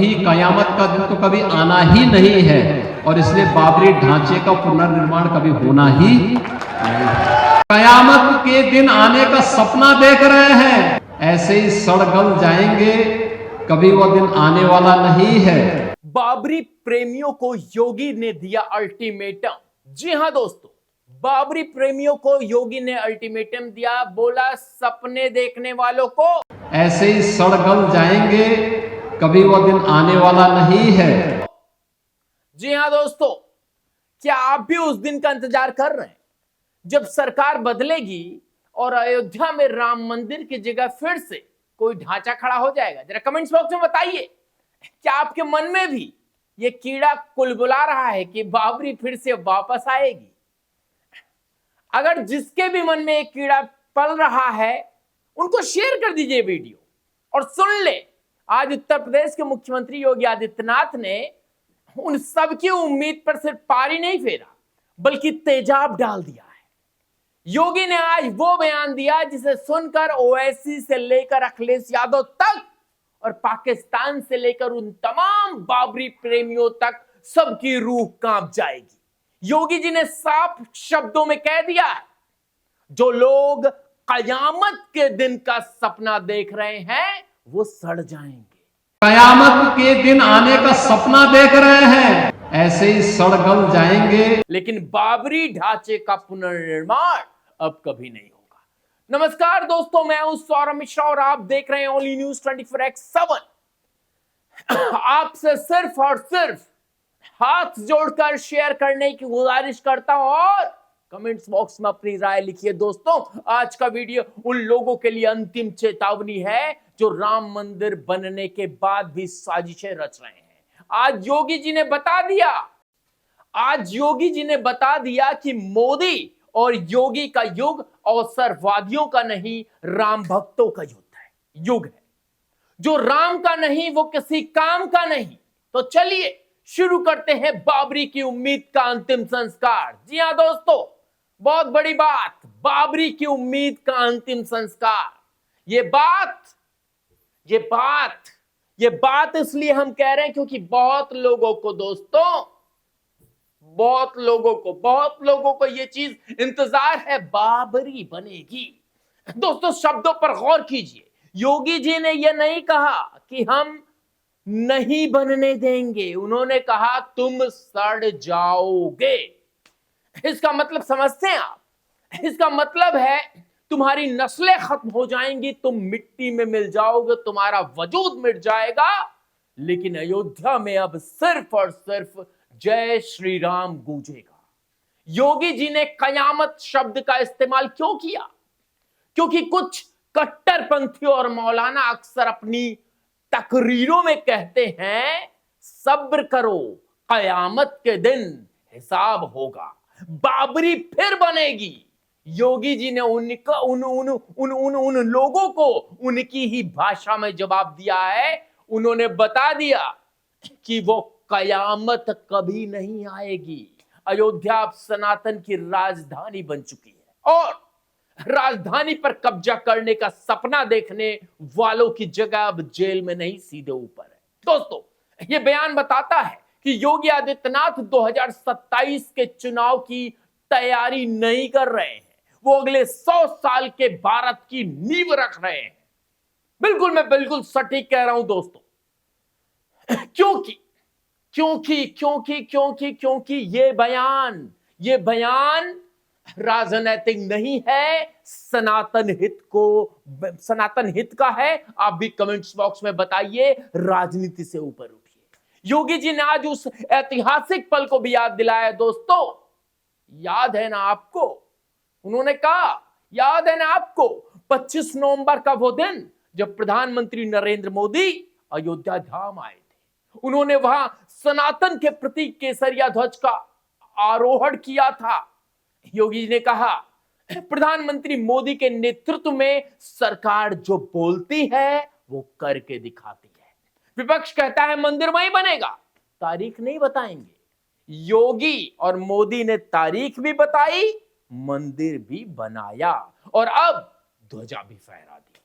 कभी कयामत का दिन तो कभी आना ही नहीं है, और इसलिए बाबरी ढांचे का पुनर्निर्माण कभी होना ही नहीं। कयामत के दिन आने का सपना देख रहे हैं, ऐसे ही सड़ गल जाएंगे, कभी वह दिन आने वाला नहीं है। बाबरी प्रेमियों को योगी ने दिया अल्टीमेटम। जी हां दोस्तों, बाबरी प्रेमियों को योगी ने अल्टीमेटम दिया, बोला सपने देखने वालों को ऐसे ही सड़ गल जाएंगे, कभी वह दिन आने वाला नहीं है। जी हां दोस्तों, क्या आप भी उस दिन का इंतजार कर रहे हैं जब सरकार बदलेगी और अयोध्या में राम मंदिर की जगह फिर से कोई ढांचा खड़ा हो जाएगा? जरा कमेंट्स बॉक्स में बताइए, क्या आपके मन में भी ये कीड़ा कुलबुला रहा है कि बाबरी फिर से वापस आएगी? अगर जिसके भी मन में एक कीड़ा पल रहा है, उनको शेयर कर दीजिए वीडियो और सुन ले, आज उत्तर प्रदेश के मुख्यमंत्री योगी आदित्यनाथ ने उन सबकी उम्मीद पर सिर्फ पारी नहीं फेरा, बल्कि तेजाब डाल दिया है। योगी ने आज वो बयान दिया जिसे सुनकर ओवैसी से लेकर अखिलेश यादव तक और पाकिस्तान से लेकर उन तमाम बाबरी प्रेमियों तक सबकी रूह कांप जाएगी। योगी जी ने साफ शब्दों में कह दिया है, जो लोग कयामत के दिन का सपना देख रहे हैं वो सड़ जाएंगे। कयामत के दिन आने का सपना देख रहे हैं, ऐसे ही सड़ गल जाएंगे, लेकिन बाबरी ढांचे का पुनर्निर्माण अब कभी नहीं होगा। नमस्कार दोस्तों, मैं हूं सौरभ मिश्रा और आप देख रहे हैं ओनली न्यूज 24x7। आपसे सिर्फ और सिर्फ हाथ जोड़कर शेयर करने की गुजारिश करता हूं और कमेंट्स बॉक्स में अपनी राय लिखिए। दोस्तों, आज का वीडियो उन लोगों के लिए अंतिम चेतावनी है जो राम मंदिर बनने के बाद भी साजिशें रच रहे हैं। आज योगी जी ने बता दिया कि मोदी और योगी का युग अवसरवादियों का नहीं, राम भक्तों का युग है। जो राम का नहीं वो किसी काम का नहीं। तो चलिए शुरू करते हैं बाबरी की उम्मीद का अंतिम संस्कार। जी हां दोस्तों, बहुत बड़ी बात, बाबरी की उम्मीद का अंतिम संस्कार। ये बात इसलिए हम कह रहे हैं क्योंकि बहुत लोगों को ये चीज इंतजार है, बाबरी बनेगी। दोस्तों, शब्दों पर गौर कीजिए। योगी जी ने यह नहीं कहा कि हम नहीं बनने देंगे, उन्होंने कहा तुम सड़ जाओगे। इसका मतलब समझते हैं आप? इसका मतलब है तुम्हारी नस्लें खत्म हो जाएंगी, तुम मिट्टी में मिल जाओगे, तुम्हारा वजूद मिट जाएगा। लेकिन अयोध्या में अब सिर्फ और सिर्फ जय श्री राम गूंजेगा। योगी जी ने कयामत शब्द का इस्तेमाल क्यों किया? क्योंकि कुछ कट्टरपंथी और मौलाना अक्सर अपनी तकरीरों में कहते हैं, सब्र करो, कयामत के दिन हिसाब होगा, बाबरी फिर बनेगी। योगी जी ने उन लोगों को उनकी ही भाषा में जवाब दिया है। उन्होंने बता दिया कि वो कयामत कभी नहीं आएगी। अयोध्या अब सनातन की राजधानी बन चुकी है और राजधानी पर कब्जा करने का सपना देखने वालों की जगह अब जेल में नहीं, सीधे ऊपर है। दोस्तों, यह बयान बताता है कि योगी आदित्यनाथ 2027 के चुनाव की तैयारी नहीं कर रहे हैं, वो अगले 100 साल के भारत की नींव रख रहे हैं। मैं बिल्कुल सटीक कह रहा हूं दोस्तों, क्योंकि ये बयान राजनैतिक नहीं है, सनातन हित का है। आप भी कमेंट्स बॉक्स में बताइए, राजनीति से ऊपर उठिए। योगी जी ने आज उस ऐतिहासिक पल को भी याद दिलाया। दोस्तों, याद है ना आपको? उन्होंने कहा, याद है ना आपको 25 नवंबर का वो दिन जब प्रधानमंत्री नरेंद्र मोदी अयोध्या धाम आए थे। उन्होंने वहां सनातन के प्रतीक केसरिया ध्वज का आरोहण किया था। योगी जी ने कहा, प्रधानमंत्री मोदी के नेतृत्व में सरकार जो बोलती है वो करके दिखाती है। विपक्ष कहता है मंदिर वहीं बनेगा, तारीख नहीं बताएंगे। योगी और मोदी ने तारीख भी बताई, मंदिर भी बनाया और अब ध्वजा भी फहरा दी।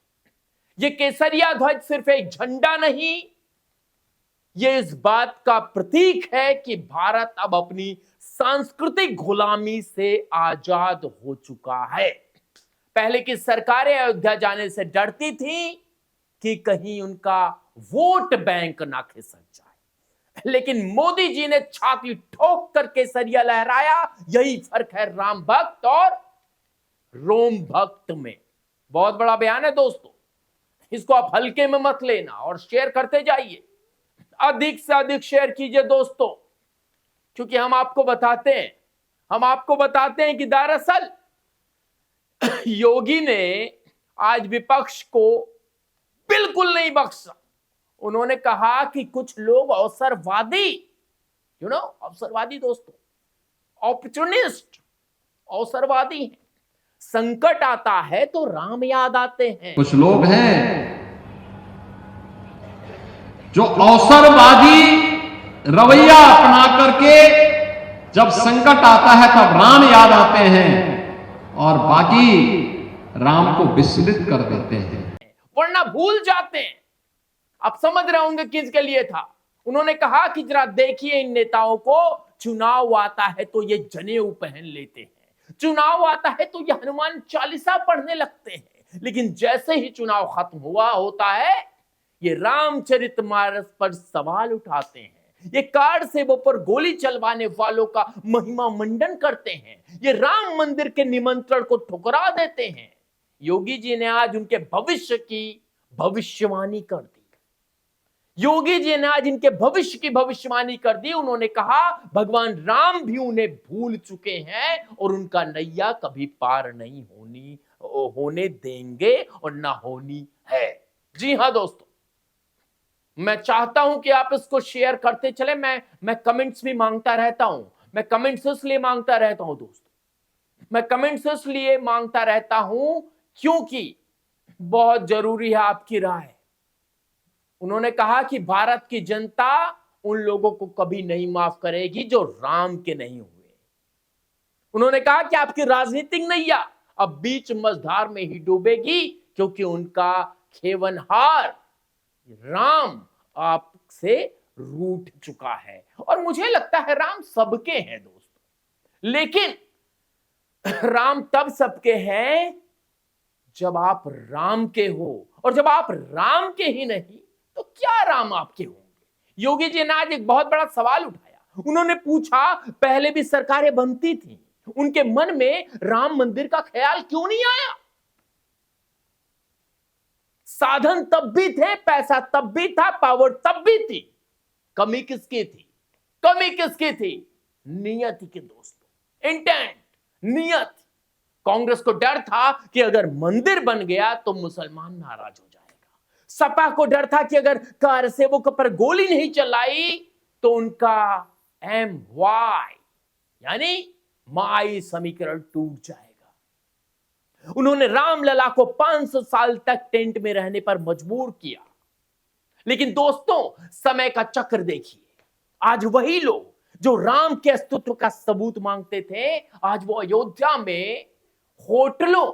ये केसरिया ध्वज सिर्फ एक झंडा नहीं, ये इस बात का प्रतीक है कि भारत अब अपनी सांस्कृतिक गुलामी से आजाद हो चुका है। पहले की सरकारें अयोध्या जाने से डरती थीं कि कहीं उनका वोट बैंक ना खिसक जाए, लेकिन मोदी जी ने छाती ठोक कर केसरिया लहराया। यही फर्क है राम भक्त और रोम भक्त में। बहुत बड़ा बयान है दोस्तों, इसको आप हल्के में मत लेना और शेयर करते जाइए, अधिक से अधिक शेयर कीजिए दोस्तों, क्योंकि हम आपको बताते हैं कि दरअसल योगी ने आज विपक्ष को बिल्कुल नहीं बख्शा। उन्होंने कहा कि कुछ लोग अवसरवादी, अवसरवादी दोस्तों, ऑपर्चुनिस्ट, अवसरवादी हैं। संकट आता है तो राम याद आते हैं। कुछ लोग हैं जो अवसरवादी रवैया अपना करके जब संकट आता है तब राम याद आते हैं और बाकी राम को विस्मृत कर देते हैं, वरना भूल जाते हैं। आप समझ रहे होंगे किसके लिए था। उन्होंने कहा कि जरा देखिए इन नेताओं को, चुनाव आता है तो ये जनेऊ पहन लेते हैं, चुनाव आता है तो ये हनुमान चालीसा पढ़ने लगते हैं, लेकिन जैसे ही चुनाव खत्म हुआ होता है ये रामचरितमानस पर सवाल उठाते हैं, ये कार सेवों पर गोली चलवाने वालों का महिमा मंडन करते हैं, ये राम मंदिर के निमंत्रण को ठुकरा देते हैं। योगी जी ने आज उनके भविष्य की भविष्यवाणी कर दी। योगी जी ने आज इनके भविष्य की भविष्यवाणी कर दी। उन्होंने कहा भगवान राम भी उन्हें भूल चुके हैं और उनका नैया कभी पार नहीं होने देंगे और ना होनी है। जी हां दोस्तों, मैं चाहता हूं कि आप इसको शेयर करते चले। मैं कमेंट्स भी मांगता रहता हूं। मैं कमेंट्स इसलिए मांगता रहता हूं दोस्तों, मैं कमेंट्स इसलिए मांगता रहता हूं क्योंकि बहुत जरूरी है आपकी राय। उन्होंने कहा कि भारत की जनता उन लोगों को कभी नहीं माफ करेगी जो राम के नहीं हुए। उन्होंने कहा कि आपकी राजनीतिक नैया अब बीच मझधार में ही डूबेगी, क्योंकि उनका खेवनहार राम आपसे रूठ चुका है। और मुझे लगता है राम सबके हैं दोस्तों, लेकिन राम तब सबके हैं जब आप राम के हो, और जब आप राम के ही नहीं तो क्या राम आपके होंगे। योगी जी ने आज एक बहुत बड़ा सवाल उठाया। उन्होंने पूछा पहले भी सरकारें बनती थी, उनके मन में राम मंदिर का ख्याल क्यों नहीं आया। साधन तब भी थे, पैसा तब भी था, पावर तब भी थी, कमी किसकी थी? कमी किसकी थी? नियति की दोस्तों, इंटेंट, नियत। कांग्रेस को डर था कि अगर मंदिर बन गया तो मुसलमान नाराज हो जाएगा। सपा को डर था कि अगर कार सेवक पर गोली नहीं चलाई तो उनका MY यानी माई समीकरण टूट जाएगा। उन्होंने रामलला को 500 साल तक टेंट में रहने पर मजबूर किया। लेकिन दोस्तों, समय का चक्र देखिए, आज वही लोग जो राम के अस्तित्व का सबूत मांगते थे, आज वो अयोध्या में होटलों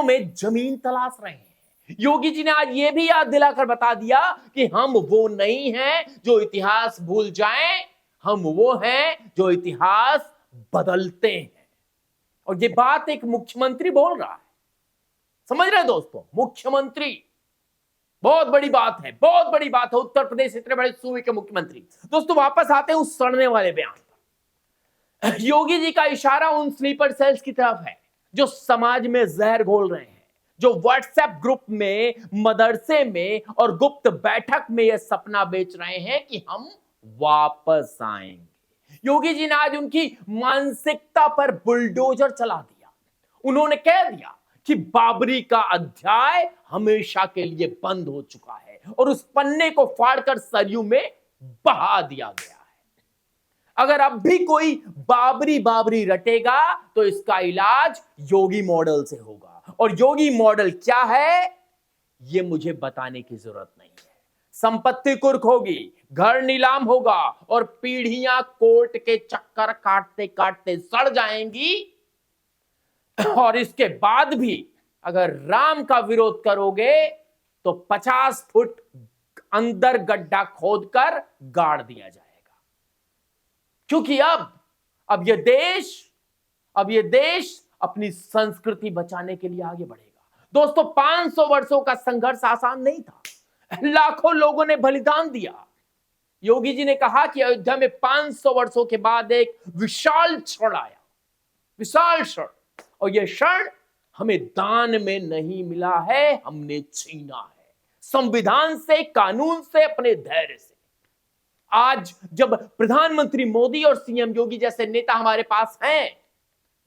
में जमीन तलाश रहे हैं। योगी जी ने आज ये भी याद दिलाकर बता दिया कि हम वो नहीं हैं जो इतिहास भूल जाएं, हम वो हैं जो इतिहास बदलते हैं। और ये बात एक मुख्यमंत्री बोल रहा है, समझ रहे दोस्तों? मुख्यमंत्री, बहुत बड़ी बात है, बहुत बड़ी बात है। उत्तर प्रदेश इतने बड़े सूबे के मुख्यमंत्री। दोस्तों वापस आते हैं उस सड़ने वाले बयान पर। योगी जी का इशारा उन स्लीपर सेल्स की तरफ है जो समाज में जहर घोल रहे हैं, जो व्हाट्सएप ग्रुप में, मदरसे में और गुप्त बैठक में यह सपना बेच रहे हैं कि हम वापस आएंगे। योगी जी ने आज उनकी मानसिकता पर बुलडोजर चला दिया। उन्होंने कह दिया कि बाबरी का अध्याय हमेशा के लिए बंद हो चुका है और उस पन्ने को फाड़कर सरयू में बहा दिया गया है। अगर अब भी कोई बाबरी रटेगा तो इसका इलाज योगी मॉडल से होगा। और योगी मॉडल क्या है ये मुझे बताने की जरूरत नहीं है। संपत्ति कुर्क होगी, घर नीलाम होगा और पीढ़ियां कोर्ट के चक्कर काटते काटते सड़ जाएंगी। और इसके बाद भी अगर राम का विरोध करोगे तो 50 फुट अंदर गड्ढा खोदकर गाड़ दिया जाएगा। क्योंकि अब ये देश अपनी संस्कृति बचाने के लिए आगे बढ़ेगा। दोस्तों, 500 वर्षों का संघर्ष आसान नहीं था। लाखों लोगों ने बलिदान दिया। योगी जी ने कहा कि अयोध्या में 500 वर्षों के बाद एक विशाल क्षण आया, विशाल क्षण, और यह क्षण हमें दान में नहीं मिला है, हमने छीना है संविधान से, कानून से, अपने धैर्य से। आज जब प्रधानमंत्री मोदी और सीएम योगी जैसे नेता हमारे पास हैं,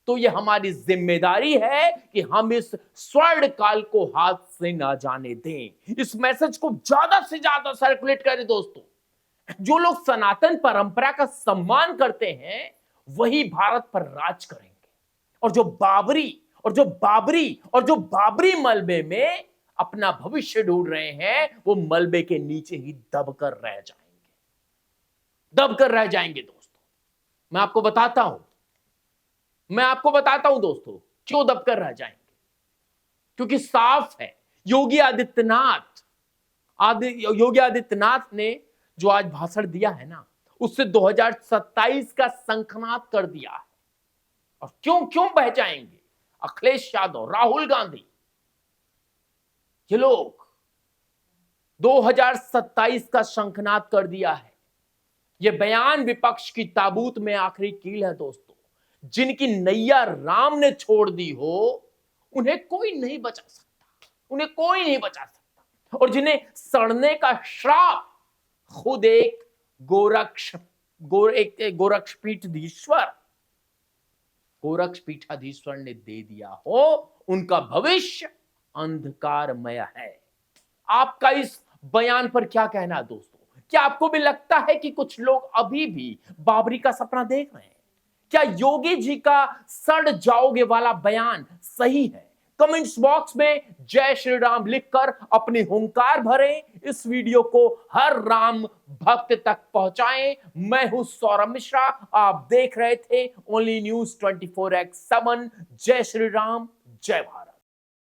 तो यह हमारी जिम्मेदारी है कि हम इस स्वर्ण काल को हाथ से ना जाने दें। इस मैसेज को ज्यादा से ज्यादा सर्कुलेट करें। दोस्तों, जो लोग सनातन परंपरा का सम्मान करते हैं वही भारत पर राज करेंगे, और जो बाबरी मलबे में अपना भविष्य ढूंढ रहे हैं, वो मलबे के नीचे ही दबकर रह जाएंगे। दोस्तों, मैं आपको बताता हूं दोस्तों, क्यों दबकर रह जाएंगे। क्योंकि साफ है, योगी आदित्यनाथ ने जो आज भाषण दिया है ना, उससे 2027 का शंखनाद कर दिया है। और क्यों बह जाएंगे अखिलेश यादव, राहुल गांधी, ये लोग 2027 का शंखनाद कर दिया है। ये बयान विपक्ष की ताबूत में आखिरी कील है। दोस्तों, जिनकी नैया राम ने छोड़ दी हो, उन्हें कोई नहीं बचा सकता, और जिन्हें सड़ने का श्राप खुद एक गोरक्षपीठाधीश्वर ने दे दिया हो, उनका भविष्य अंधकारमय है। आपका इस बयान पर क्या कहना है दोस्तों? क्या आपको भी लगता है कि कुछ लोग अभी भी बाबरी का सपना देख रहे हैं? क्या योगी जी का सड़ जाओगे वाला बयान सही है? कमेंट्स बॉक्स में जय श्री राम लिखकर अपनी हुंकार भरें। इस वीडियो को हर राम भक्त तक पहुंचाएं। मैं हूं सौरभ मिश्रा, आप देख रहे थे ओनली न्यूज 24x7। जय श्री राम, जय भारत।